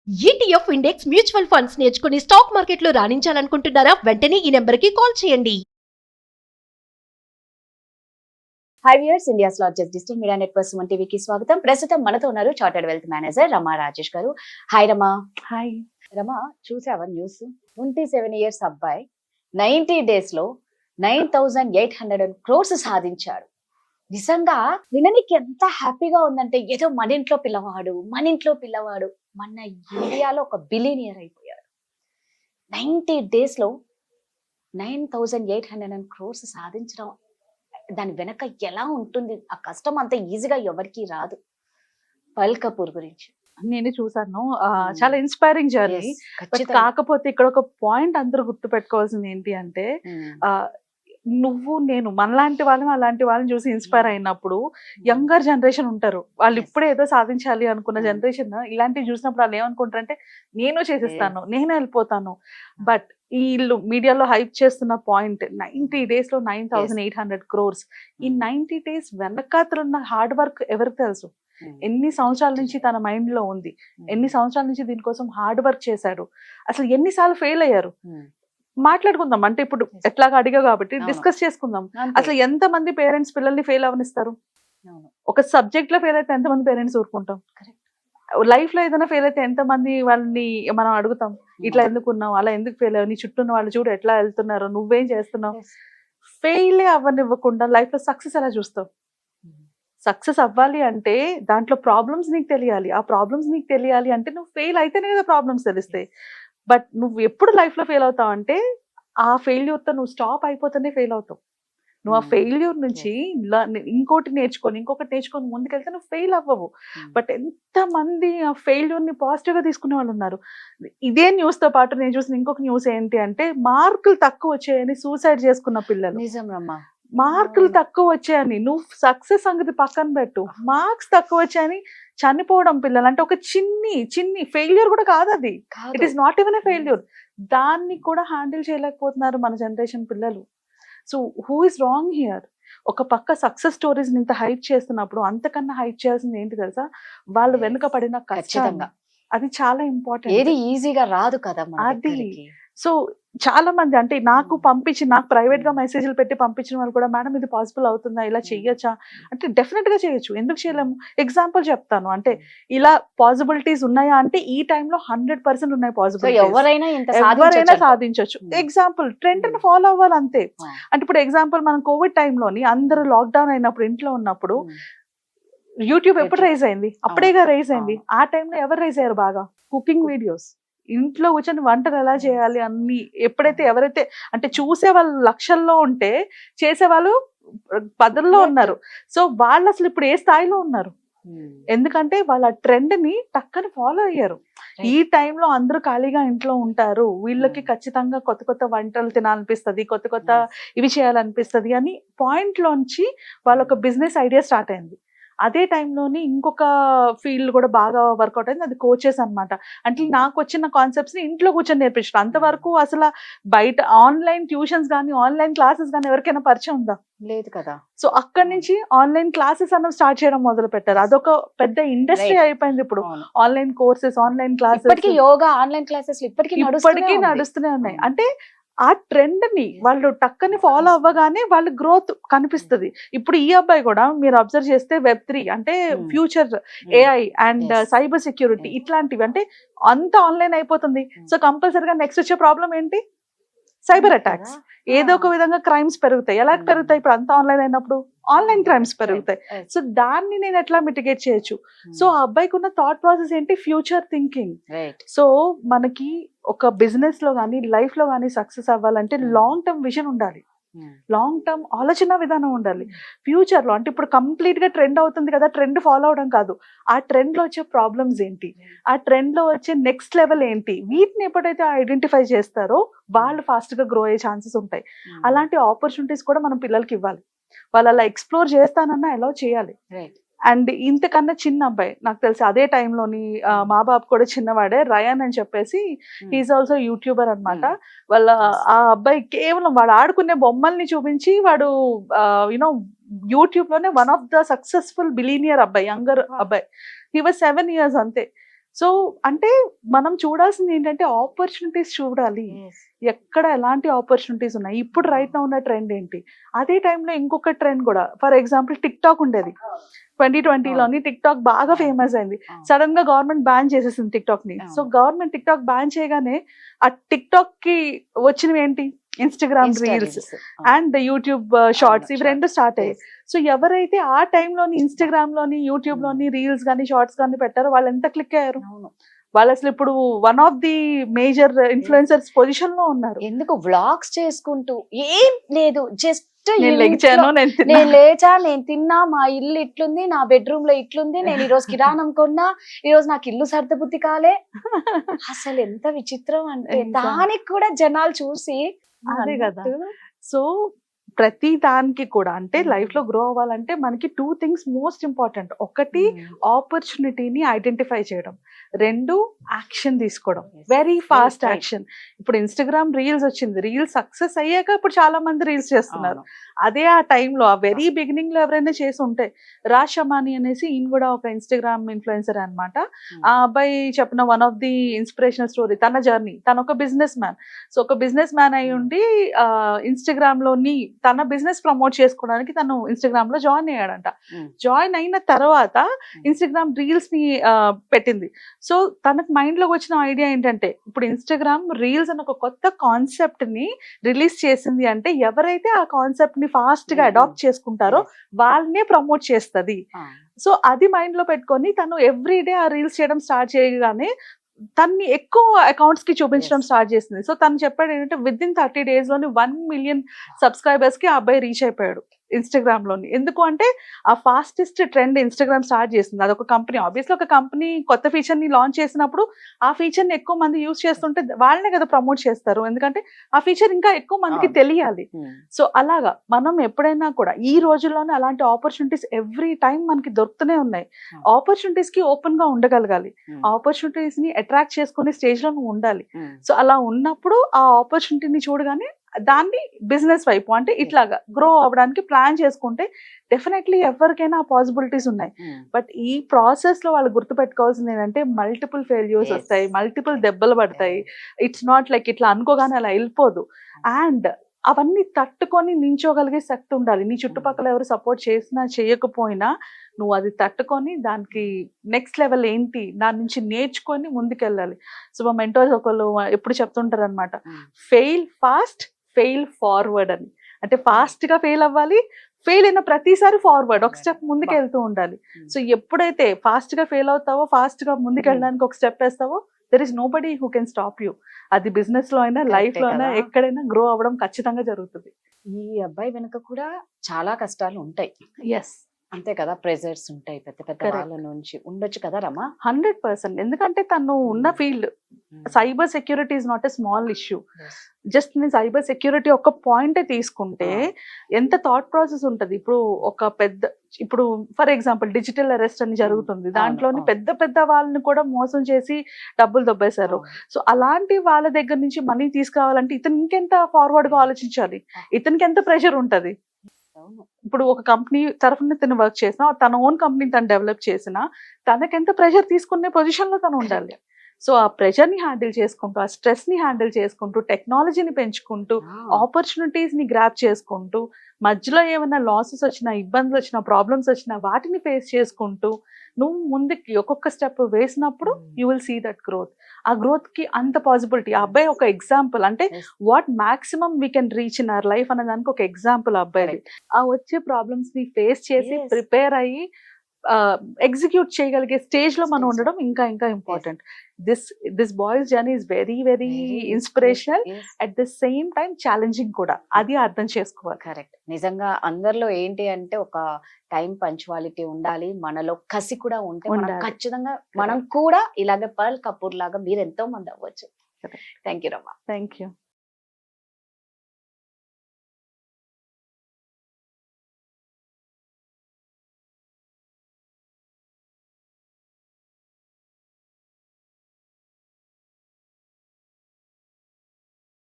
ETF index mutual funds నేర్చుకుని stock మార్కెట్లో రాణించాలనుకుంటున్నారా? వెంటనే ఈ నెంబర్కి కాల్ చేయండి. High viewers, India's largest digital media network Suman టీవీకి స్వాగతం. ప్రస్తుతం మనతో ఉన్నారు చార్టర్డ్ వెల్త్ మేనేజర్ రమా రాజేష్ గారు. హాయ్ రమా. హాయ్. రమా, చూసావా న్యూస్? 27 ఇయర్స్ అబ్బాయి 90 days లో 9,800 crores సాధించాడు. నిజంగా విననికి ఎంత హ్యాపీగా ఉందంటే, ఏదో మన ఇంట్లో పిల్లవాడు మన ఇండియాలో ఒక బిలియనియర్ అయిపోయాడు. 90 days లో 9,800 crores సాధించడం, దాని వెనక ఎలా ఉంటుంది ఆ కష్టం? అంత ఈజీగా ఎవరికి రాదు. పల్ కపూర్ గురించి నేను చూసాను. చాలా ఇన్స్పైరింగ్ జర్నీ. కాకపోతే ఇక్కడ ఒక పాయింట్ అందరూ గుర్తు పెట్టుకోవాల్సింది ఏంటి అంటే, నువ్వు నేను మనలాంటి వాళ్ళని అలాంటి వాళ్ళని చూసి ఇన్స్పైర్ అయినప్పుడు యంగర్ జనరేషన్ ఉంటారు, వాళ్ళు ఇప్పుడే ఏదో సాధించాలి అనుకున్న జనరేషన్ ఇలాంటివి చూసినప్పుడు వాళ్ళు ఏమనుకుంటారంటే, నేను చేసేస్తాను, నేను వెళ్ళిపోతాను. బట్ వీళ్ళు మీడియాలో హైప్ చేస్తున్న పాయింట్, 90 days లో 9,800 crores. ఈ 90 days వెనకాతలున్న హార్డ్ వర్క్ ఎవరికి తెలుసు? ఎన్ని సంవత్సరాల నుంచి తన మైండ్ లో ఉంది, ఎన్ని సంవత్సరాల నుంచి దీనికోసం హార్డ్ వర్క్ చేశాడు, అసలు ఎన్నిసార్లు ఫెయిల్ అయ్యారు. మాట్లాడుకుందాం అంటే, ఇప్పుడు ఎట్లాగా అడిగా కాబట్టి డిస్కస్ చేసుకుందాం. అసలు ఎంత మంది పేరెంట్స్ పిల్లల్ని ఫెయిల్ అవనిస్తారు? ఒక సబ్జెక్ట్ లో ఫెయిల్ అయితే ఎంతమంది పేరెంట్స్ ఊరుకుంటాం? లైఫ్ లో ఏదైనా ఫెయిల్ అయితే ఎంతమంది వాళ్ళని మనం అడుగుతాం, ఇట్లా ఎందుకున్నావు, అలా ఎందుకు ఫెయిల్ అయ్యావు, నీ చుట్టూ ఉన్న వాళ్ళు చూడు ఎట్లా వెళ్తున్నారు, నువ్వేం చేస్తున్నావు? ఫెయిల్ అవ్వనివ్వకుండా లైఫ్ లో సక్సెస్ ఎలా చూస్తావు? సక్సెస్ అవ్వాలి అంటే దాంట్లో ప్రాబ్లమ్స్ నీకు తెలియాలి. ఆ ప్రాబ్లమ్స్ నీకు తెలియాలి అంటే నువ్వు ఫెయిల్ అయితేనే కదా ప్రాబ్లమ్స్ తెలుస్తాయి. బట్ నువ్వు ఎప్పుడు లైఫ్ లో ఫెయిల్ అవుతావు అంటే, ఆ ఫెయిల్యూర్ తో నువ్వు స్టాప్ అయిపోతేనే ఫెయిల్ అవుతావు. నువ్వు ఆ ఫెయిల్యూర్ నుంచి ఇంకొకటి నేర్చుకొని ముందుకెళ్తే నువ్వు ఫెయిల్ అవ్వవు. బట్ ఎంతమంది ఆ ఫెయిల్యూర్ ని పాజిటివ్ గా తీసుకునే వాళ్ళు ఉన్నారు. ఇదే న్యూస్ తో పాటు నేను చూసిన ఇంకొక న్యూస్ ఏంటి అంటే, మార్కులు తక్కువ వచ్చాయని సూసైడ్ చేసుకున్న పిల్లలు. నిజం రమ్మా. మార్కులు తక్కువ వచ్చాయని, నువ్వు సక్సెస్ సంగతి పక్కన పెట్టు, మార్క్స్ తక్కువ వచ్చాయని చనిపోవడం పిల్లలు. అంటే ఒక చిన్ని ఫెయిల్యూర్ కూడా కాదు అది, it is not even a failure. దాన్ని కూడా హ్యాండిల్ చేయలేకపోతున్నారు మన జనరేషన్ పిల్లలు. So who is wrong here? ఒక పక్క సక్సెస్ స్టోరీస్ ఇంత హైప్ చేస్తున్నప్పుడు అంతకన్నా హైప్ చేయాల్సింది ఏంటి తెలుసా? వాళ్ళు వెనుక పడిన కష్టం. అది చాలా ఇంపార్టెంట్. ఏది ఈజీగా రాదు కదా అది. సో చాలా మంది అంటే నాకు ప్రైవేట్ గా మెసేజ్లు పెట్టి పంపించిన వాళ్ళు కూడా, మేడం ఇది పాసిబుల్ అవుతుందా, ఇలా చెయ్యొచ్చా అంటే, డెఫినెట్ గా చేయొచ్చు, ఎందుకు చేయలేము? ఎగ్జాంపుల్ చెప్తాను. అంటే ఇలా పాసిబిలిటీస్ ఉన్నాయా అంటే, ఈ టైంలో 100% ఉన్నాయి పాసిబిలిటీస్. ఎవరైనా సాధించవచ్చు. ఎగ్జాంపుల్ ట్రెండ్ ని ఫాలో అవ్వాలి అంతే. అంటే ఇప్పుడు ఎగ్జాంపుల్ మనం కోవిడ్ టైంలోని అందరూ లాక్డౌన్ అయినప్పుడు ఇంట్లో ఉన్నప్పుడు యూట్యూబ్ ఎప్పుడు రైజ్ అయింది? అప్పుడేగా రైజ్ అయింది. ఆ టైంలో ఎవరు రైజ్ అయ్యారు బాగా? Cooking videos. ఇంట్లో కూర్చొని వంటలు ఎలా చేయాలి అన్ని ఎవరైతే అంటే చూసే వాళ్ళు లక్షల్లో ఉంటే చేసేవాళ్ళు 10లో ఉన్నారు. సో వాళ్ళు అసలు ఇప్పుడు ఏ స్థాయిలో ఉన్నారు? ఎందుకంటే వాళ్ళ ట్రెండ్ ని టక్కని ఫాలో అయ్యారు. ఈ టైంలో అందరూ ఖాళీగా ఇంట్లో ఉంటారు, వీళ్ళకి ఖచ్చితంగా కొత్త వంటలు తినాలనిపిస్తుంది, కొత్త ఇవి చేయాలనిపిస్తుంది అని పాయింట్ లోంచి వాళ్ళ ఒక బిజినెస్ ఐడియా స్టార్ట్ అయింది. అదే టైంలోని ఇంకొక ఫీల్డ్ కూడా బాగా వర్కౌట్ అయింది, అది కోచెస్ అన్నమాట. అంటే నాకు వచ్చిన కాన్సెప్ట్స్ ని ఇంట్లో కూర్చొని నేర్పించడం. అంతవరకు అసలు బయట ఆన్లైన్ ట్యూషన్స్ కానీ ఆన్లైన్ క్లాసెస్ కానీ ఎవరికైనా పరిచయం ఉందా? లేదు కదా. సో అక్కడి నుంచి ఆన్లైన్ క్లాసెస్ అన్న స్టార్ట్ చేయడం మొదలు పెట్టారు. అదొక పెద్ద ఇండస్ట్రీ అయిపోయింది ఇప్పుడు. Online courses, online classes, yoga online classes ఇప్పటికీ నడుస్తూనే ఉన్నాయి. అంటే ఆ ట్రెండ్ ని వాళ్ళు టక్కని ఫాలో అవ్వగానే వాళ్ళ గ్రోత్ కనిపిస్తుంది. ఇప్పుడు ఈ అబ్బాయి కూడా మీరు అబ్జర్వ్ చేస్తే Web3 అంటే future AI and cyber security ఇట్లాంటివి, అంటే అంత ఆన్లైన్ అయిపోతుంది. సో కంపల్సరీగా నెక్స్ట్ వచ్చే ప్రాబ్లం ఏంటి? Cyber attacks. ఏదో ఒక విధంగా క్రైమ్స్ పెరుగుతాయి. ఎలా పెరుగుతాయి? ఇప్పుడు అంతా ఆన్లైన్ అయినప్పుడు ఆన్లైన్ క్రైమ్స్ పెరుగుతాయి. సో దాన్ని నేను ఎట్లా మిటిగేట్ చేయొచ్చు? సో ఆ అబ్బాయికి ఉన్న థాట్ ప్రాసెస్ ఏంటి? Future thinking. సో మనకి ఒక బిజినెస్ లో కానీ లైఫ్ లో కానీ సక్సెస్ అవ్వాలంటే లాంగ్ టర్మ్ విజన్ ఉండాలి, లాంగ్ టర్మ్ ఆలోచన విధానం ఉండాలి. ఫ్యూచర్ లో అంటే ఇప్పుడు కంప్లీట్ గా ట్రెండ్ అవుతుంది కదా, ట్రెండ్ ఫాలో అవడం కాదు, ఆ ట్రెండ్ లో వచ్చే ప్రాబ్లమ్స్ ఏంటి, ఆ ట్రెండ్ లో వచ్చే నెక్స్ట్ లెవెల్ ఏంటి, వీటిని ఎప్పుడైతే ఐడెంటిఫై చేస్తారో వాళ్ళు ఫాస్ట్ గా గ్రో అయ్యే ఛాన్సెస్ ఉంటాయి. అలాంటి ఆపర్చునిటీస్ కూడా మనం పిల్లలకి ఇవ్వాలి. వాళ్ళు అలా ఎక్స్ప్లోర్ చేస్తానన్నా ఎలా చేయాలి. అండ్ ఇంతకన్నా చిన్న అబ్బాయి నాకు తెలిసి అదే టైంలోని మా బాబు కూడా చిన్నవాడే, రయాన్ అని చెప్పేసి, హీఈస్ ఆల్సో యూట్యూబర్ అనమాట. వాళ్ళ ఆ అబ్బాయి కేవలం వాడు ఆడుకునే బొమ్మల్ని చూపించి వాడు యూట్యూబ్ లోనే one of the successful billionaire అబ్బాయి, యంగర్ అబ్బాయి. హీ వాజ్ 7 years అంతే. సో అంటే మనం చూడాల్సింది ఏంటంటే ఆపర్చునిటీస్ చూడాలి, ఎక్కడ ఎలాంటి ఆపర్చునిటీస్ ఉన్నాయి. ఇప్పుడు రైట్ నా ఉన్న ట్రెండ్ ఏంటి, అదే టైంలో ఇంకొక ట్రెండ్ కూడా. ఫర్ ఎగ్జాంపుల్ టిక్ టాక్ ఉండేది 2020లోని, టిక్ టాక్ బాగా ఫేమస్ అయింది. సడన్ గా గవర్నమెంట్ బ్యాన్ చేసేసింది టిక్ టాక్ ని. So government TikTok ban చేయగానే ఆ టిక్ టాక్ కి వచ్చినవి ఏంటి, Instagram reels and YouTube shorts, ఇవి రెండు స్టార్ట్ అయ్యాయి. సో ఎవరైతే ఆ టైంలోని ఇన్స్టాగ్రామ్ లోని యూట్యూబ్ లోని రీల్స్ కానీ షార్ట్స్ కానీ పెట్టారో వాళ్ళు ఎంత క్లిక్ అయ్యారు, వాళ్ళు అసలు ఇప్పుడు one of the major influencers position లో ఉన్నారు. ఎందుకు వ్లాగ్స్ చేసుకుంటూ ఏం లేదు, జస్ట్ నేను లెగిచాను, నేను లేచా, నేను తిన్నా, మా ఇల్లు ఇట్లుంది, నా బెడ్రూమ్ లో ఇట్లుంది, నేను ఈ రోజు కిరాణం కొన్నా, ఈ రోజు నాకు ఇల్లు సర్దబుద్ధి కాలే. అసలు ఎంత విచిత్రం అంటే దానికి కూడా జనాలు చూసి అదే కదా. సో ప్రతి దానికి కూడా అంటే లైఫ్ లో గ్రో అవ్వాలంటే మనకి 2 things మోస్ట్ ఇంపార్టెంట్. ఒకటి ఆపర్చునిటీని ఐడెంటిఫై చేయడం, 2 యాక్షన్ తీసుకోవడం, వెరీ ఫాస్ట్ యాక్షన్. ఇప్పుడు ఇన్స్టాగ్రామ్ రీల్స్ వచ్చింది, రీల్స్ సక్సెస్ అయ్యాక ఇప్పుడు చాలా మంది రీల్స్ చేస్తున్నారు. అదే ఆ టైంలో ఆ వెరీ బిగినింగ్ లో ఎవరైనా చేసి ఉంటే, రాజ్ షమాని అనేసి ఈయన కూడా ఒక ఇన్స్టాగ్రామ్ ఇన్ఫ్లుయెన్సర్ అన్నమాట. ఆ అబ్బాయి చెప్పిన one of the inspirational story తన జర్నీ. తను ఒక బిజినెస్ మ్యాన్. సో ఒక బిజినెస్ మ్యాన్ అయి ఉండి ఇన్స్టాగ్రామ్ లోని తన బిజినెస్ ప్రమోట్ చేసుకోవడానికి తను ఇన్స్టాగ్రామ్ లో జాయిన్ అయ్యాడంట. జాయిన్ అయిన తర్వాత ఇన్స్టాగ్రామ్ రీల్స్ ని పెట్టింది. సో తనకు మైండ్ లోకి వచ్చిన ఐడియా ఏంటంటే, ఇప్పుడు ఇన్స్టాగ్రామ్ రీల్స్ అని ఒక కొత్త కాన్సెప్ట్ ని రిలీజ్ చేసింది అంటే, ఎవరైతే ఆ కాన్సెప్ట్ ని ఫాస్ట్ గా అడాప్ట్ చేసుకుంటారో వాళ్ళనే ప్రమోట్ చేస్తుంది. సో అది మైండ్ లో పెట్టుకొని తను ఎవ్రీ డే ఆ రీల్స్ చేయడం స్టార్ట్ చేయగానే తన్ని ఎక్కువ అకౌంట్స్ కి చూపించడం స్టార్ట్ చేసింది. సో తను చెప్పాడు ఏంటంటే, విత్ ఇన్ 30 days లోని 1 million సబ్స్క్రైబర్స్ కి ఆ అబ్బాయి రీచ్ అయిపోయాడు ఇన్స్టాగ్రామ్ లోని. ఎందుకు అంటే ఆ ఫాస్టెస్ట్ ట్రెండ్ ఇన్స్టాగ్రామ్ స్టార్ట్ చేసింది. అదొక కంపెనీ, ఆబ్వియస్లీ ఒక కంపెనీ కొత్త ఫీచర్ ని లాంచ్ చేసినప్పుడు ఆ ఫీచర్ ని ఎక్కువ మంది యూజ్ చేస్తుంటే వాళ్ళనే కదా ప్రమోట్ చేస్తారు, ఎందుకంటే ఆ ఫీచర్ ఇంకా ఎక్కువ మందికి తెలియాలి. సో అలాగా మనం ఎప్పుడైనా కూడా ఈ రోజుల్లోనే అలాంటి ఆపర్చునిటీస్ ఎవ్రీ టైం మనకి దొరుకుతూనే ఉన్నాయి. ఆపర్చునిటీస్ కి ఓపెన్ గా ఉండగలగాలి, ఆపర్చునిటీస్ ని అట్రాక్ట్ చేసుకునే స్టేజ్ లో నువ్వు ఉండాలి. సో అలా ఉన్నప్పుడు ఆ ఆపర్చునిటీని చూడగానే దాన్ని బిజినెస్ వైపు అంటే ఇట్లాగా గ్రో అవ్వడానికి ప్లాన్ చేసుకుంటే డెఫినెట్లీ ఎవరికైనా పాసిబిలిటీస్ ఉన్నాయి. బట్ ఈ ప్రాసెస్ లో వాళ్ళు గుర్తుపెట్టుకోవాల్సింది ఏంటంటే, మల్టిపుల్ ఫెయిల్యూర్స్ వస్తాయి, మల్టిపుల్ దెబ్బలు పడతాయి. ఇట్స్ నాట్ లైక్ ఇట్లా అనుకోగానే అలా వెళ్ళిపోదు. అండ్ అవన్నీ తట్టుకొని నించోగలిగే శక్తి ఉండాలి. నీ చుట్టుపక్కల ఎవరు సపోర్ట్ చేసినా చేయకపోయినా నువ్వు అది తట్టుకొని దానికి నెక్స్ట్ లెవెల్ ఏంటి దాని నుంచి నేర్చుకొని ముందుకెళ్ళాలి. సో మా మెంటర్స్ ఒకళ్ళు ఎప్పుడు చెప్తుంటారు అనమాట, ఫెయిల్ ఫాస్ట్, ఫెయిల్ ఫార్వర్డ్ అని. అంటే ఫాస్ట్ గా ఫెయిల్ అవ్వాలి, ఫెయిల్ అయిన ప్రతిసారి ఫార్వర్డ్ ఒక స్టెప్ ముందుకు వెళ్తూ ఉండాలి. సో ఎప్పుడైతే ఫాస్ట్ గా ఫెయిల్ అవుతావో, ఫాస్ట్ గా ముందుకు వెళ్ళడానికి ఒక స్టెప్ వేస్తావో, there is nobody who can stop you. అది బిజినెస్ లో అయినా లైఫ్ లో అయినా ఎక్కడైనా గ్రో అవ్వడం ఖచ్చితంగా జరుగుతుంది. ఈ అబ్బాయి వెనుక కూడా చాలా కష్టాలు ఉంటాయి. ఎస్, అంతే కదా, ప్రెజర్స్ ఉంటాయి పెద్ద పెద్ద వాళ్ళ నుంచి ఉండొచ్చు కదా రమా. 100%. ఎందుకంటే తను ఉన్న field cyber security is not a small issue. Just నేను సైబర్ సెక్యూరిటీ ఒక పాయింటే తీసుకుంటే ఎంత థాట్ ప్రాసెస్ ఉంటుంది. ఇప్పుడు ఫర్ ఎగ్జాంపుల్ డిజిటల్ అరెస్ట్ అని జరుగుతుంది, దాంట్లోని పెద్ద పెద్ద వాళ్ళని కూడా మోసం చేసి డబ్బులు దొబ్బేశారు. సో అలాంటి వాళ్ళ దగ్గర నుంచి మనీ తీసుకురావాలంటే ఇతను ఇంకెంత ఫార్వర్డ్ గా ఆలోచించాలి, ఇతనికి ఎంత ప్రెషర్ ఉంటది. ఇప్పుడు ఒక కంపెనీ తరఫున తను వర్క్ చేసినా, తన ఓన్ కంపెనీ తను డెవలప్ చేసినా, తనకెంత ప్రెషర్ తీసుకునే పొజిషన్ లో తను ఉండాలి. సో ఆ ప్రెషర్ ని హ్యాండిల్ చేసుకుంటూ, ఆ స్ట్రెస్ ని హ్యాండిల్ చేసుకుంటూ, టెక్నాలజీని పెంచుకుంటూ, ఆపర్చునిటీస్ ని గ్రాప్ చేసుకుంటూ, మధ్యలో ఏమైనా లాసెస్ వచ్చినా, ఇబ్బందులు వచ్చినా, ప్రాబ్లమ్స్ వచ్చినా వాటిని ఫేస్ చేసుకుంటూ నువ్వు ముందుకి ఒక్కొక్క స్టెప్ వేసినప్పుడు you will see that growth. ఆ గ్రోత్ కి అంత పాసిబిలిటీ. ఆ అబ్బాయి ఒక ఎగ్జాంపుల్. అంటే what maximum we can reach in our life అనే దానికి ఒక ఎగ్జాంపుల్ ఆ అబ్బాయి. ఆ వచ్చే ప్రాబ్లమ్స్ ని ఫేస్ చేసి ప్రిపేర్ అయ్యి ఎగ్జిక్యూట్ చేయగలిగే స్టేజ్ లో మనం ఉండడం ఇంకా ఇంకా important. This boys journey is very very inspirational, at the same time challenging కూడా. అది అర్థం చేసుకోవాలి. కరెక్ట్. నిజంగా అందరిలో ఏంటి అంటే ఒక టైం పంచువాలిటీ ఉండాలి, మనలో కసి కూడా ఉంటే మనం ఖచ్చితంగా మనం కూడా ఇలాగే పర్ల్ కపూర్ లాగా మీరు ఎంతో మంది అవ్వచ్చు. Thank you Rama. Thank you.